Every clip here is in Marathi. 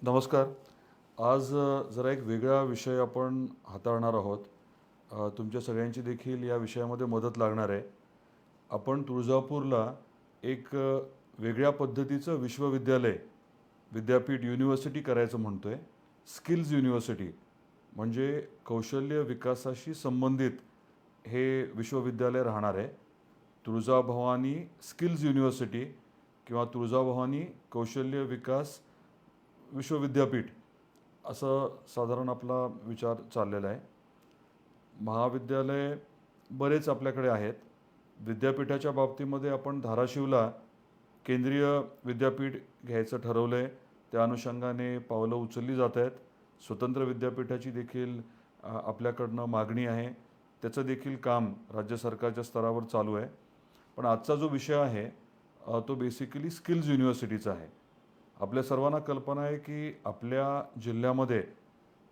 नमस्कार. आज जरा एक वेगळा विषय आपण हाताळणार आहोत. तुमच्या सगळ्यांची देखील या विषयामध्ये मदत लागणार आहे. आपण तुळजापूरला एक वेगळ्या पद्धतीचं विश्वविद्यालय, विद्यापीठ, युनिव्हर्सिटी करायचं म्हणतोय. स्किल्स युनिव्हर्सिटी म्हणजे कौशल्य विकासाशी संबंधित हे विश्वविद्यालय राहणार आहे. तुळजाभवानी स्किल्स युनिव्हर्सिटी किंवा तुळजाभवानी कौशल्य विकास विश्वविद्यापीठ असं साधारण आपला विचार चाललेला आहे. महाविद्यालय बरेच आपल्याकडे आहेत. विद्यापीठाच्या बाबतीमध्ये आपण धाराशिवला केंद्रीय विद्यापीठ घ्यायचं ठरवलं आहे. त्या अनुषंगाने पावलं उचलली जात आहेत. स्वतंत्र विद्यापीठाची देखील आपल्याकडनं मागणी आहे. त्याचं देखील काम राज्य सरकारच्या स्तरावर चालू आहे. पण आजचा जो विषय आहे तो बेसिकली स्किल्स युनिव्हर्सिटीचा आहे. आपल्या सर्वांना कल्पना आहे की आपल्या जिल्ह्यामध्ये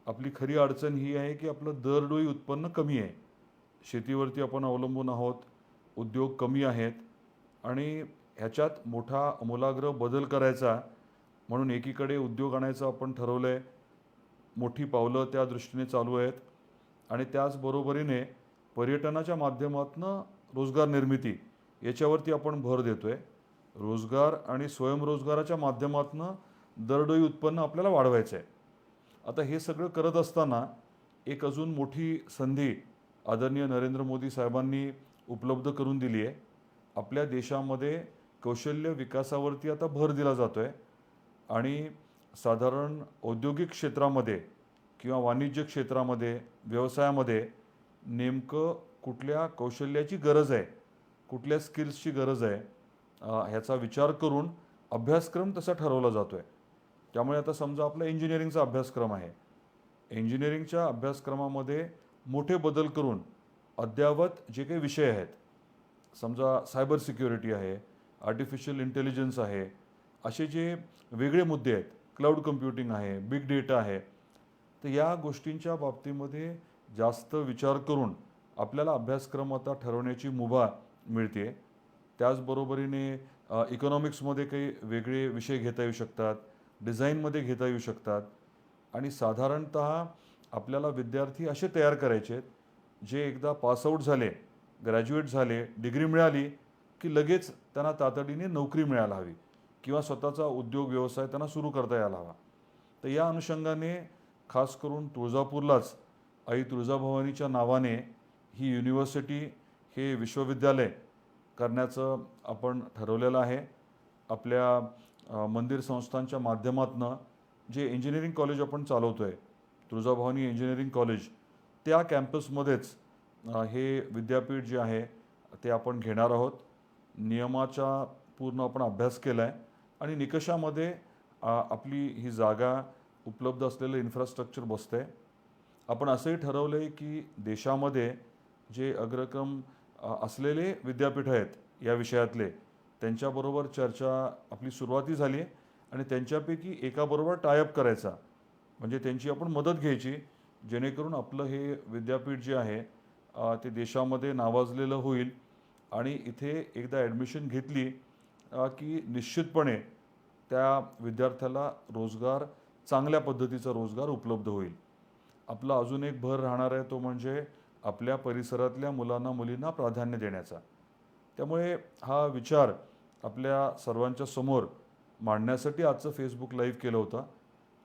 आपली खरी अडचण ही आहे की आपलं दरडोई उत्पन्न कमी आहे. शेतीवरती आपण अवलंबून आहोत. उद्योग कमी आहेत आणि ह्याच्यात मोठा आमूलाग्र बदल करायचा म्हणून एकीकडे उद्योग आणायचं आपण ठरवलं आहे. मोठी पावलं त्या दृष्टीने चालू आहेत आणि त्याचबरोबरीने पर्यटनाच्या माध्यमातून रोजगार निर्मिती याच्यावरती आपण भर देतो आहे. रोजगार आणि स्वयंरोजगाराच्या माध्यमातून दरडोई उत्पन्न आपल्याला वाढवायचं आहे. आता हे सगळं करत असताना एक अजून मोठी संधी आदरणीय नरेंद्र मोदी साहेबांनी उपलब्ध करून दिली आहे. आपल्या देशामध्ये कौशल्य विकासावरती आता भर दिला जातो आहे आणि साधारण औद्योगिक क्षेत्रामध्ये किंवा वाणिज्य क्षेत्रामध्ये, व्यवसायामध्ये नेमकं कुठल्या कौशल्याची गरज आहे, कुठल्या स्किल्सची गरज आहे ह्याचा विचार करून अभ्यासक्रम तसा ठरवला जातो आहे. त्यामुळे आता समजा आपला इंजिनिअरिंगचा अभ्यासक्रम आहे. इंजिनिअरिंगच्या अभ्यासक्रमामध्ये मोठे बदल करून अद्ययावत जे काही विषय आहेत, समजा सायबर सिक्युरिटी आहे, आर्टिफिशियल इंटेलिजन्स आहे, असे जे वेगळे मुद्दे आहेत, क्लाउड कम्प्युटिंग आहे, बिग डेटा आहे, तर या गोष्टींच्या बाबतीमध्ये जास्त विचार करून आपल्याला अभ्यासक्रम आता ठरवण्याची मुभा मिळते. त्याचबरोबरीने इकॉनॉमिक्समध्ये काही वेगळे विषय घेता येऊ शकतात, डिझाईनमध्ये घेता येऊ शकतात आणि साधारणतः आपल्याला विद्यार्थी असे तयार करायचे आहेत, जे एकदा पासआउट झाले, ग्रॅज्युएट झाले, डिग्री मिळाली की लगेच त्यांना तातडीने नोकरी मिळायला हवी किंवा स्वतःचा उद्योग व्यवसाय त्यांना सुरू करता यायला हवा. तर या अनुषंगाने खास करून तुळजापूरलाच आई तुळजाभवानीच्या नावाने ही युनिव्हर्सिटी, हे विश्वविद्यालय करण्याचं आपण ठरवलेलं आहे. आपल्या मंदिर संस्थांच्या माध्यमातून जे इंजिनिअरिंग कॉलेज आपण चालवतो आहे, तुळजाभवानी इंजिनिअरिंग कॉलेज, त्या कॅम्पसमध्येच हे विद्यापीठ जे आहे ते आपण घेणार आहोत. नियमाचा पूर्ण आपण अभ्यास केला आहे आणि निकषामध्ये आपली ही जागा, उपलब्ध असलेलं इन्फ्रास्ट्रक्चर बसतं आहे. आपण असंही ठरवलं आहे की देशामध्ये जे अग्रक्रम असलेले विद्यापीठ आहेत या विषयातले, त्यांच्याबरोबर चर्चा आपली सुरुवाती झाली आहे आणि त्यांच्यापैकी एकाबरोबर टायअप करायचा, म्हणजे त्यांची आपण मदत घ्यायची, जेणेकरून आपलं हे विद्यापीठ जे आहे ते देशामध्ये नावाजलेलं होईल आणि इथे एकदा ॲडमिशन घेतली की निश्चितपणे त्या विद्यार्थ्याला रोजगार, चांगल्या पद्धतीचा रोजगार उपलब्ध होईल. आपला अजून एक भर राहणार आहे तो म्हणजे आपल्या परिसरातल्या मुलांना, मुलींना प्राधान्य देण्याचा. त्यामुळे हा विचार आपल्या सर्वांच्या समोर मांडण्यासाठी आजचं फेसबुक लाईव्ह केलं होतं.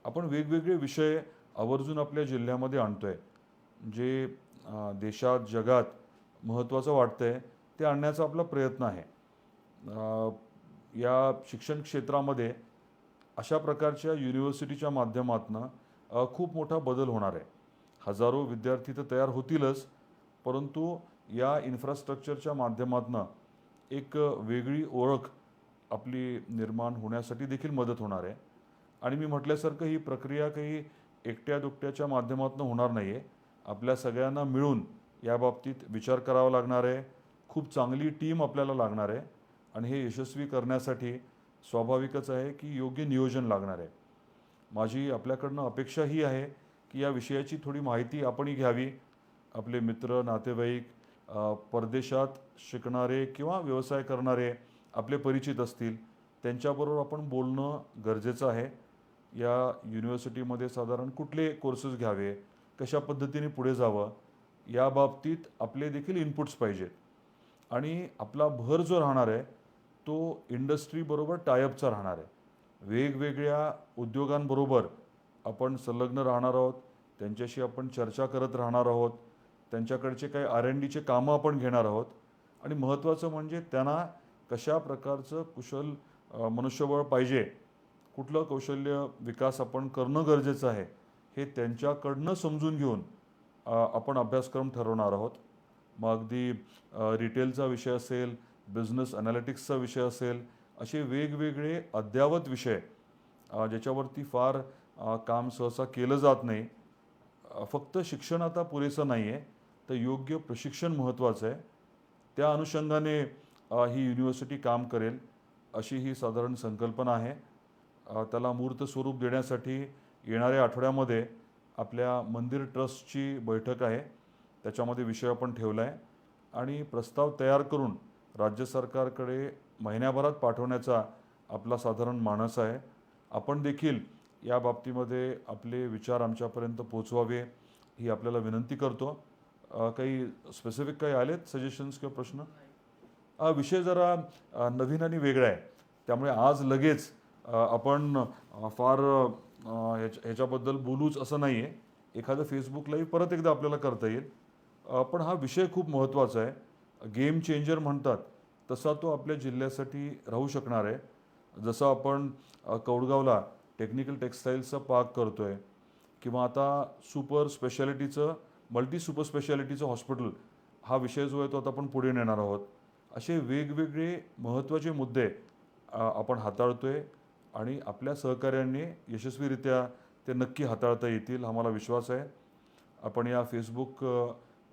आपण वेगवेगळे विषय आवर्जून आपल्या जिल्ह्यामध्ये आणतो आहे. जे देशात, जगात महत्त्वाचं वाटतं आहे ते आणण्याचा आपला प्रयत्न आहे. या शिक्षण क्षेत्रामध्ये अशा प्रकारच्या युनिव्हर्सिटीच्या माध्यमातून खूप मोठा बदल होणार आहे. हजारो विद्यार्थी तर तयार होतीलच, परंतु या इन्फ्रास्ट्रक्चरच्या माध्यमातून एक वेगळी ओळख आपली निर्माण होण्यासाठी देखील मदत होणार आहे. आणि मी म्हटल्यासारखं ही प्रक्रिया काही एकट्या दुकट्याच्या माध्यमातून होणार नाही आहे. आपल्या सगळ्यांना मिळून याबाबतीत विचार करावा लागणार आहे. खूप चांगली टीम आपल्याला लागणार आहे आणि हे यशस्वी करण्यासाठी स्वाभाविकच आहे की योग्य नियोजन लागणार आहे. माझी आपल्याकडनं अपेक्षा ही आहे की या विषयाची थोडी माहिती आपणही घ्यावी. आपले मित्र, नातेवाईक, परदेशात शिकणारे किंवा व्यवसाय करणारे आपले परिचित असतील, त्यांच्याबरोबर आपण बोलणं गरजेचं आहे. या युनिव्हर्सिटीमध्ये साधारण कुठले कोर्सेस घ्यावे, कशा पद्धतीने पुढे जावं, या बाबतीत आपले देखील इनपुट्स पाहिजेत. आणि आपला भर जो राहणार आहे तो इंडस्ट्रीबरोबर टायअपचा राहणार आहे. वेगवेगळ्या उद्योगांबरोबर आपण संलग्न राहणार आहोत, त्यांच्याशी आपण चर्चा करत राहणार आहोत, त्यांच्याकडचे काही R&Dचे कामं आपण घेणार आहोत आणि महत्त्वाचं म्हणजे त्यांना कशा प्रकारचं कुशल मनुष्यबळ पाहिजे, कुठलं कौशल्य विकास आपण करणं गरजेचं आहे, हे त्यांच्याकडनं समजून घेऊन आपण अभ्यासक्रम ठरवणार आहोत. मग अगदी रिटेलचा विषय असेल, बिझनेस ॲनालिटिक्सचा विषय असेल, असे वेगवेगळे अद्ययावत विषय ज्याच्यावरती फार काम सहसा केलं जात नाही. फक्त शिक्षण आता पुरेसं नाही आहे, तर योग्य प्रशिक्षण महत्त्वाचं आहे. त्या अनुषंगाने ही युनिव्हर्सिटी काम करेल अशी ही साधारण संकल्पना आहे. त्याला मूर्त स्वरूप देण्यासाठी येणाऱ्या आठवड्यामध्ये आपल्या मंदिर ट्रस्टची बैठक आहे. त्याच्यामध्ये विषय आपण ठेवला आहे आणि प्रस्ताव तयार करून राज्य सरकारकडे महिन्याभरात पाठवण्याचा आपला साधारण मानस आहे. आपण देखील या बाबतीमध्ये आपले विचार आमच्यापर्यंत पोचवावे ही आपल्याला विनंती करतो. काही स्पेसिफिक काही आलेत सजेशन्स किंवा प्रश्न? विषय जरा नवीन आणि वेगळा आहे, त्यामुळे आज लगेच आपण फार ह्याच्याबद्दल बोलूच असं नाही आहे. एखादं फेसबुक लाईव्ह परत एकदा आपल्याला करता येईल. पण हा विषय खूप महत्त्वाचा आहे. गेम चेंजर म्हणतात तसा तो आपल्या जिल्ह्यासाठी राहू शकणार आहे. जसं आपण कौडगावला टेक्निकल टेक्स्टाईल्सचा पार्क करतो आहे किंवा आता सुपर स्पेशालिटीचं मल्टी सुपर स्पेशालिटीचं हॉस्पिटल, हा विषय जो आहे तो आता आपण पुढे नेणार आहोत. असे वेगवेगळे महत्त्वाचे मुद्दे आपण हाताळतो आहे आणि आपल्या सहकार्याने यशस्वीरित्या ते नक्की हाताळता येतील हा मला विश्वास आहे. आपण या फेसबुक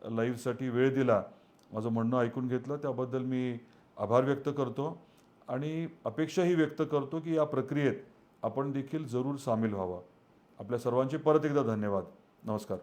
लाईव्हसाठी वेळ दिला, माझं म्हणणं ऐकून घेतलं, त्याबद्दल मी आभार व्यक्त करतो आणि अपेक्षाही व्यक्त करतो की या प्रक्रियेत आपण देखील जरूर सामील व्हावं. आपल्या सर्वांचे परत एकदा धन्यवाद. नमस्कार.